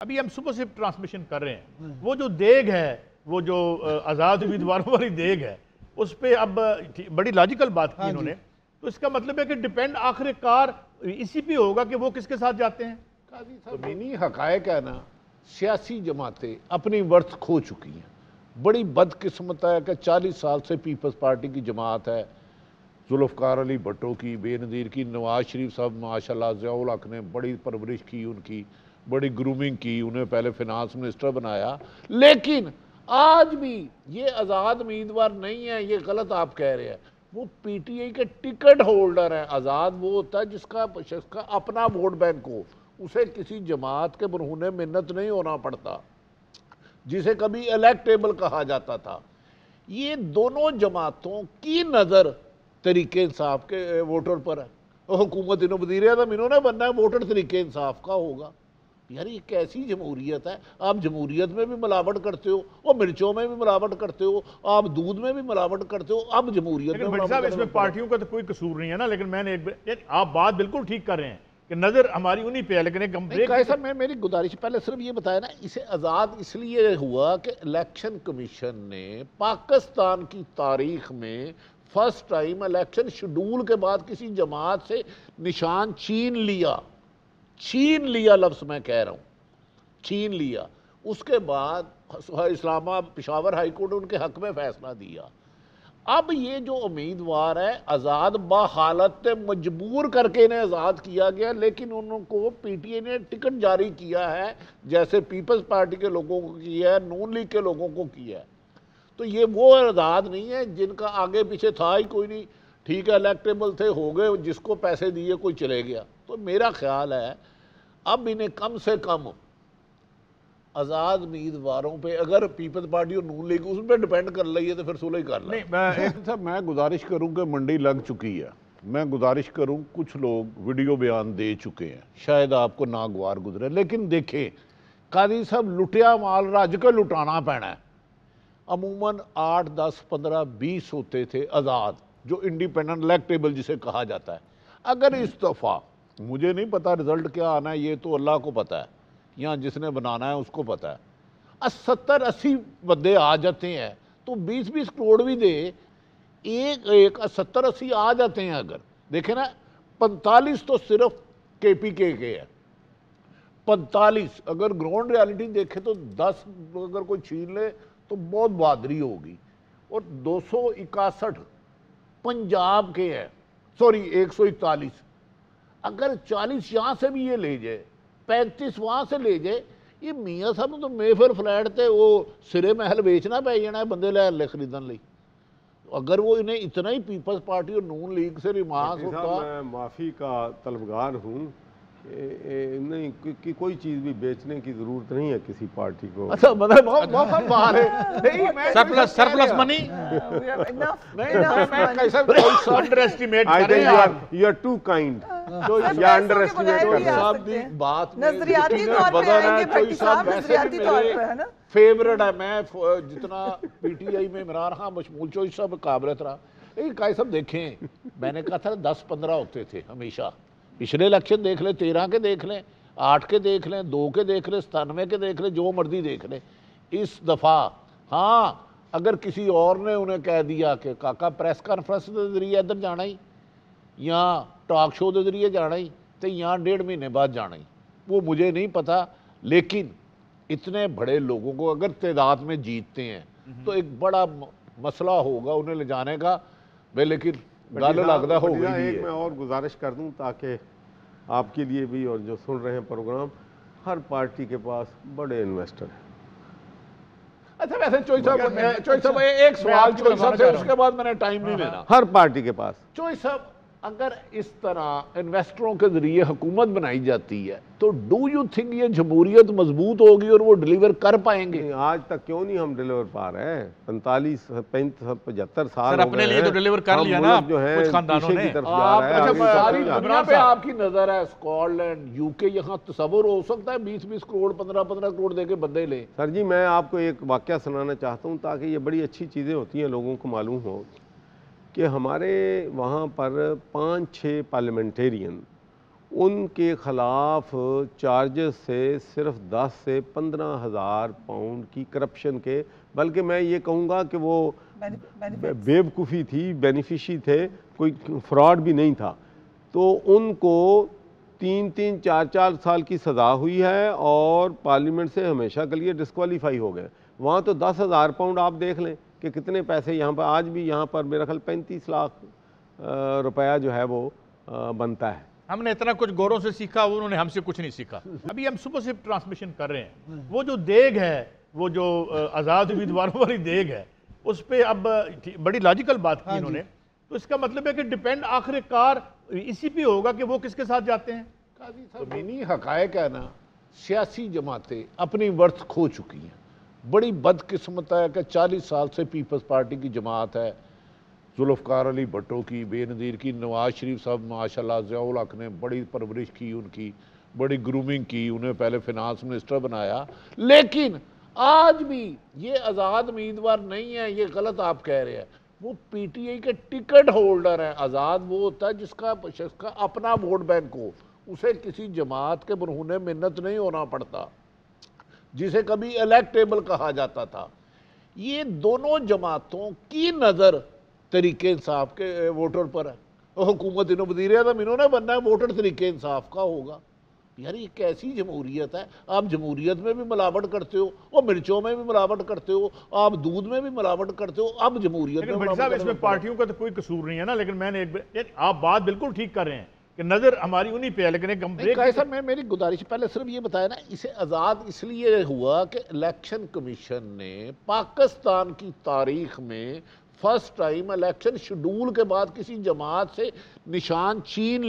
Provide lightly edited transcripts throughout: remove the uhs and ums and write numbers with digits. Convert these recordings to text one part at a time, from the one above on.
ابھی ہم صبح سے ٹرانسمیشن کر رہے ہیں، وہ جو دیگ ہے، وہ جو آزاد امیدواروں والی دیگ ہے، اس پہ اب بڑی لاجیکل بات کی انہوں نے، تو اس کا مطلب ہے کہ ڈیپینڈ آخر کار اسی پہ ہوگا کہ وہ کس کے ساتھ جاتے ہیں۔ قاضی صاحب انہی حقائق ہے نا، سیاسی جماعتیں اپنی ورث کھو چکی ہیں۔ بڑی بدقسمت ہے کہ 40 سال سے پیپلز پارٹی کی جماعت ہے، ذوالفقار علی بھٹو کی، بے نظیر کی، نواز شریف صاحب ماشاءاللہ ضیاء الحق نے بڑی پرورش کی، ان کی بڑی گرومنگ کی، انہیں پہلے فینانس منسٹر بنایا، لیکن آج بھی یہ آزاد امیدوار نہیں ہے، یہ غلط آپ کہہ رہے ہیں۔ وہ پی ٹی آئی کے ٹکٹ ہولڈر ہیں۔ آزاد وہ ہوتا ہے جس کا شخص کا اپنا ووٹ بینک ہو، اسے کسی جماعت کے برہون منت نہیں ہونا پڑتا، جسے کبھی الیکٹیبل کہا جاتا تھا۔ یہ دونوں جماعتوں کی نظر طریقے انصاف کے ووٹر پر ہے، حکومت انہوں وزیر اعظم انہوں نے بننا ہے، ووٹر طریقے انصاف کا ہوگا۔ یار یہ کیسی جمہوریت ہے؟ آپ جمہوریت میں بھی ملاوٹ کرتے ہو، اور مرچوں میں بھی ملاوٹ کرتے ہو، آپ دودھ میں بھی ملاوٹ کرتے ہو، اب جمہوریت میں لیکن صاحب اس میں پارٹیوں کا تو کوئی قصور نہیں ہے نا، لیکن میں نے آپ بات بالکل ٹھیک کر رہے ہیں کہ نظر ہماری انہی پہ ہے، لیکن ایک ہم صاحب میں میری گزارش پہلے صرف یہ بتایا نا، اسے آزاد اس لیے ہوا کہ الیکشن کمیشن نے پاکستان کی تاریخ میں فرسٹ ٹائم الیکشن شیڈول کے بعد کسی جماعت سے نشان چھین لیا لفظ میں کہہ رہا ہوں، چھین لیا۔ اس کے بعد اسلام آباد پشاور ہائی کورٹ نے ان کے حق میں فیصلہ دیا۔ اب یہ جو امیدوار ہے آزاد بحالت مجبور کر کے انہیں آزاد کیا گیا، لیکن انہوں کو پی ٹی آئی نے ٹکٹ جاری کیا ہے، جیسے پیپلز پارٹی کے لوگوں کو کیا ہے، نون لیگ کے لوگوں کو کیا ہے۔ تو یہ وہ آزاد نہیں ہے جن کا آگے پیچھے تھا ہی کوئی نہیں، ٹھیک ہے الیکٹیبل تھے، ہو گئے، جس کو پیسے دیے کوئی چلے گیا۔ تو میرا خیال ہے اب انہیں کم سے کم آزاد امیدواروں پہ، اگر پیپلز پارٹی اور نون لیگ اس پہ ڈیپینڈ کر لئیے تو پھر صلح ہی کر لیں۔ صاحب میں گزارش کروں کہ منڈی لگ چکی ہے، میں گزارش کروں کچھ لوگ ویڈیو بیان دے چکے ہیں، شاید آپ کو ناگوار گزرے، لیکن دیکھیں قاضی صاحب لٹیا مال رج کے لٹانا پینا ہے۔ عموماً 8 10 15 20 ہوتے تھے آزاد، جو انڈیپینڈنٹ الیکٹیبل جسے کہا جاتا ہے۔ اگر اس دفعہ مجھے نہیں پتا رزلٹ کیا آنا ہے، یہ تو اللہ کو پتا ہے، یہاں جس نے بنانا ہے اس کو پتا ہے۔ 70 80 بندے آ جاتے ہیں تو 20 20 کروڑ بھی دے، ایک 70 80 آ جاتے ہیں۔ اگر دیکھیں نا 45 تو صرف کے پی کے ہے، 45 اگر گراؤنڈ ریالٹی دیکھیں تو 10 اگر کوئی چھین لے تو بہت بہادری ہوگی، اور 261 پنجاب کے ہیں، سوری 141۔ اگر 40 یہاں سے بھی یہ لے جائے، 35 وہاں سے لے جائے، یہ میاں صاحب تو میفر فلیٹ تے وہ سرے محل بیچنا پہ جانا ہے بندے لے خریدن لئی۔ اگر وہ انہیں اتنا ہی پیپلز پارٹی اور نون لیگ سے ریمانس ہوتا۔ میں معافی کا طلبگار ہوں، نہیں کوئی چیز بھی بیچنے کی ضرورت نہیں ہے کسی پارٹی کو۔ اچھا مطلب بہت باہر ہے، surplus money You are too kind. یا انڈر ایسٹیمیٹ کر رہے ہیں بات نظریاتی طور پہ آئیں گے بھٹی صاحب، نظریاتی طور پہ ہے نا فیورٹ ہے۔ میں جتنا پی ٹی آئی میں عمران خان مشمول چوئی صاحب قابلت رہا، لیکن قائد صاحب دیکھیں میں نے کہا تھا 10 15 ہوتے تھے ہمیشہ، پچھلے الیکشن دیکھ لیں، 13 کے دیکھ لیں، 8 کے دیکھ لیں، 2 کے دیکھ لیں، 97 کے دیکھ لیں، جو مرضی دیکھ لیں۔ اس دفعہ ہاں اگر کسی اور نے انہیں کہہ دیا کہ کاکا پریس کانفرنس کے ذریعے ادھر جانا ہی، یا ٹاک شو کے ذریعے جانا ہی، تو یہاں 1.5 مہینے بعد جانا ہی، وہ مجھے نہیں پتا، لیکن اتنے بڑے لوگوں کو اگر تعداد میں جیتتے ہیں تو ایک بڑا مسئلہ ہوگا انہیں لے جانے کا۔ لیکن گل لگتا ہو گئی ایک میں اور گزارش کر دوں تاکہ آپ کے لیے بھی اور جو سن رہے ہیں پروگرام، ہر پارٹی کے پاس بڑے انویسٹر ہیں۔ اچھا ویسے چوئی صاحب ایک سوال چوئی صاحب سے، اس کے بعد میں نے ٹائم نہیں لینا۔ ہر پارٹی کے پاس چوئی صاحب اگر اس طرح انویسٹروں کے ذریعے حکومت بنائی جاتی ہے تو ڈو یو تھنک یہ جمہوریت مضبوط ہوگی اور وہ ڈیلیور کر پائیں گے؟ آج تک کیوں نہیں ہم ڈیلیور پا رہے ہیں؟ 45 75 سال سر اپنے لیے تو ڈیلیور کر لیا نا کچھ خاندانوں نے۔ ساری دنیا پہ آپ کی نظر ہے، اسکاٹ لینڈ، یو کے، یہاں تصور ہو سکتا ہے 20 20 کروڑ 15 15 کروڑ دے کے بندے لیں؟ سر جی میں آپ کو ایک واقعہ سنانا چاہتا ہوں تاکہ یہ بڑی اچھی چیزیں ہوتی ہیں لوگوں کو معلوم ہو کہ ہمارے وہاں پر 5 6 پارلیمنٹیرین ان کے خلاف چارجز سے صرف 10 سے 15,000 پاؤنڈ کی کرپشن کے، بلکہ میں یہ کہوں گا کہ وہ بیوقوفی تھی، بینیفیشی تھے، کوئی فراڈ بھی نہیں تھا، تو ان کو 3 4 سال کی سزا ہوئی ہے اور پارلیمنٹ سے ہمیشہ کے لیے ڈسکوالیفائی ہو گئے۔ وہاں تو 10,000 پاؤنڈ آپ دیکھ لیں کہ کتنے پیسے یہاں پر، آج بھی یہاں پر میرا خیال 35 لاکھ روپیہ جو ہے وہ بنتا ہے۔ ہم نے اتنا کچھ گوروں سے سیکھا، انہوں نے ہم سے کچھ نہیں سیکھا۔ ابھی ہم سپر سپ ٹرانسمیشن کر رہے ہیں، وہ جو دیگ ہے، وہ جو آزاد امیدواروں والی دیگ ہے، اس پہ اب بڑی لاجیکل بات کی انہوں نے، تو اس کا مطلب ہے کہ ڈیپینڈ آخر کار اسی پہ ہوگا کہ وہ کس کے ساتھ جاتے ہیں۔ زمینی حقائق ہے نا، سیاسی جماعتیں اپنی ورث کھو چکی ہیں۔ بڑی بدقسمت ہے کہ 40 سال سے پیپلز پارٹی کی جماعت ہے، ذوالفقار علی بھٹو کی، بے نظیر کی، نواز شریف صاحب ماشاءاللہ، ضیاء الحق نے بڑی پرورش کی، ان کی بڑی گرومنگ کی، انہیں پہلے فینانس منسٹر بنایا، لیکن آج بھی یہ آزاد امیدوار نہیں ہے، یہ غلط آپ کہہ رہے ہیں۔ وہ پی ٹی آئی کے ٹکٹ ہولڈر ہیں۔ آزاد وہ ہوتا ہے جس کا اپنا ووٹ بینک ہو، اسے کسی جماعت کے برہنِ منت نہیں ہونا پڑتا، جسے کبھی الیکٹیبل کہا جاتا تھا۔ یہ دونوں جماعتوں کی نظر طریقے انصاف کے ووٹر پر ہے۔ حکومت انہوں وزیر اعظم انہوں نے بننا ہے، ووٹر طریقے انصاف کا ہوگا۔ یار یہ کیسی جمہوریت ہے؟ آپ جمہوریت میں بھی ملاوٹ کرتے ہو، اور مرچوں میں بھی ملاوٹ کرتے ہو، آپ دودھ میں بھی ملاوٹ کرتے ہو، اب جمہوریت میں لیکن صاحب اس میں پارٹیوں کا تو کوئی قصور نہیں ہے نا، لیکن میں نے آپ بات بالکل ٹھیک کر رہے ہیں کہ نظر ہماری انہی پہ ہے، لیکن ایک صاحب میں میری گزارش پہلے صرف یہ بتایا نا، اسے آزاد اس لیے ہوا کہ الیکشن کمیشن نے پاکستان کی تاریخ میں فرسٹ ٹائم الیکشن شیڈول کے بعد کسی جماعت سے نشان چھین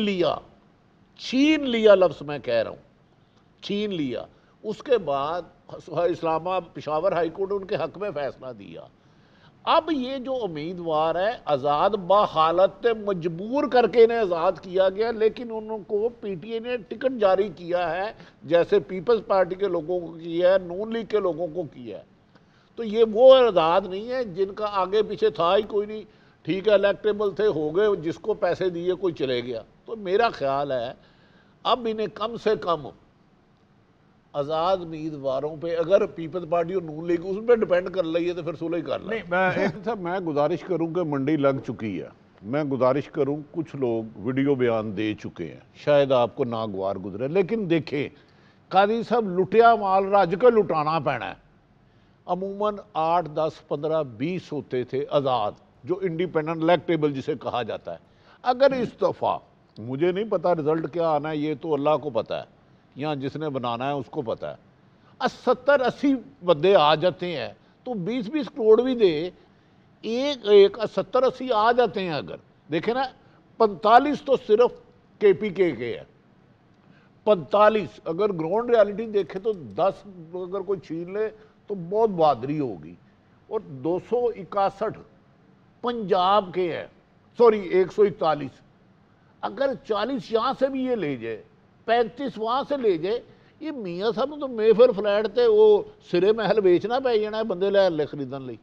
لیا لفظ میں کہہ رہا ہوں، چھین لیا۔ اس کے بعد اسلام آباد پشاور ہائی کورٹ نے ان کے حق میں فیصلہ دیا۔ اب یہ جو امیدوار ہے آزاد بحالت مجبور کر کے انہیں آزاد کیا گیا، لیکن انہوں کو پی ٹی آئی نے ٹکٹ جاری کیا ہے، جیسے پیپلز پارٹی کے لوگوں کو کیا ہے، نون لیگ کے لوگوں کو کیا ہے۔ تو یہ وہ آزاد نہیں ہے جن کا آگے پیچھے تھا ہی کوئی نہیں، ٹھیک ہے الیکٹیبل تھے، ہو گئے، جس کو پیسے دیے کوئی چلے گیا۔ تو میرا خیال ہے اب انہیں کم سے کم آزاد امیدواروں پہ، اگر پیپلز پارٹی اور نون لیگ اس پہ ڈیپینڈ کر لئیے تو پھر سولہ ہی کر لیں۔ صاحب میں گزارش کروں کہ منڈی لگ چکی ہے، میں گزارش کروں، کچھ لوگ ویڈیو بیان دے چکے ہیں، شاید آپ کو ناگوار گزرے، لیکن دیکھیں قاضی صاحب لٹیا مال رج کے لٹانا پینا ہے۔ عموماً 8 10 15 20 ہوتے تھے آزاد، جو انڈیپینڈنٹ الیکٹیبل جسے کہا جاتا ہے۔ اگر اس دفعہ مجھے نہیں پتا رزلٹ کیا آنا ہے، یہ تو اللہ کو پتا ہے، یہاں جس نے بنانا ہے اس کو پتا ہے۔ 70 80 بندے آ جاتے ہیں تو 20 20 کروڑ بھی دے، ایک 70 80 آ جاتے ہیں۔ اگر دیکھیں نا 45 تو صرف کے پی کے ہے، 45 اگر گراؤنڈ ریالٹی دیکھیں تو 10 اگر کوئی چھین لے تو بہت بہادری ہوگی، اور 261 پنجاب کے ہیں، سوری 141۔ اگر 40 یہاں سے بھی یہ لے جائے، 35 وہاں سے لے جائے، یہ میاں صاحب تو میفر فلیٹ تے وہ سرے محل بیچنا پہ جانا ہے بندے لے خریدن لئی۔